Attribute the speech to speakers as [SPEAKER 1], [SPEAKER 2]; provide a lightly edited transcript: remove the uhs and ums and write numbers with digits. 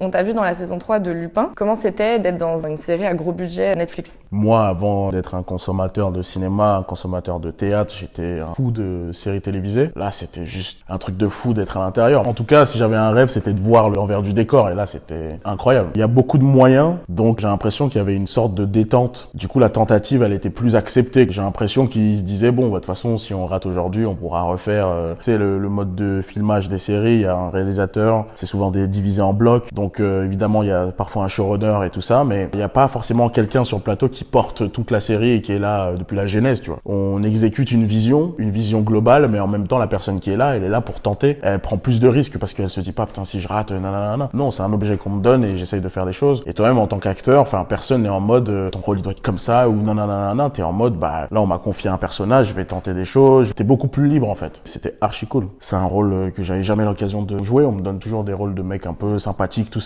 [SPEAKER 1] On t'a vu dans la saison 3 de Lupin. Comment c'était d'être dans une série à gros budget Netflix?
[SPEAKER 2] Moi, avant d'être un consommateur de cinéma, un consommateur de théâtre, j'étais un fou de séries télévisées. Là, c'était juste un truc de fou d'être à l'intérieur. En tout cas, si j'avais un rêve, c'était de voir l'envers du décor. Et là, c'était incroyable. Il y a beaucoup de moyens, donc j'ai l'impression qu'il y avait une sorte de détente. Du coup, la tentative, elle était plus acceptée. J'ai l'impression qu'ils se disaient, bon, de toute façon, si on rate aujourd'hui, on pourra refaire. Tu sais, le mode de filmage des séries, il y a un réalisateur, c'est souvent divisé en blocs. Donc évidemment, il y a parfois un showrunner et tout ça, mais il n'y a pas forcément quelqu'un sur le plateau qui porte toute la série et qui est là depuis la genèse, tu vois. On exécute une vision globale, mais en même temps, la personne qui est là, elle est là pour tenter. Elle prend plus de risques parce qu'elle se dit pas, putain, si je rate, nanana. Non, c'est un objet qu'on me donne et j'essaye de faire les choses. Et toi-même, en tant qu'acteur, enfin, personne n'est en mode, ton rôle il doit être comme ça ou nanana. T'es en mode, bah, là, on m'a confié un personnage, je vais tenter des choses. T'es beaucoup plus libre, en fait. C'était archi cool. C'est un rôle que j'avais jamais l'occasion de jouer. On me donne toujours des rôles de mecs un peu sympathiques, tout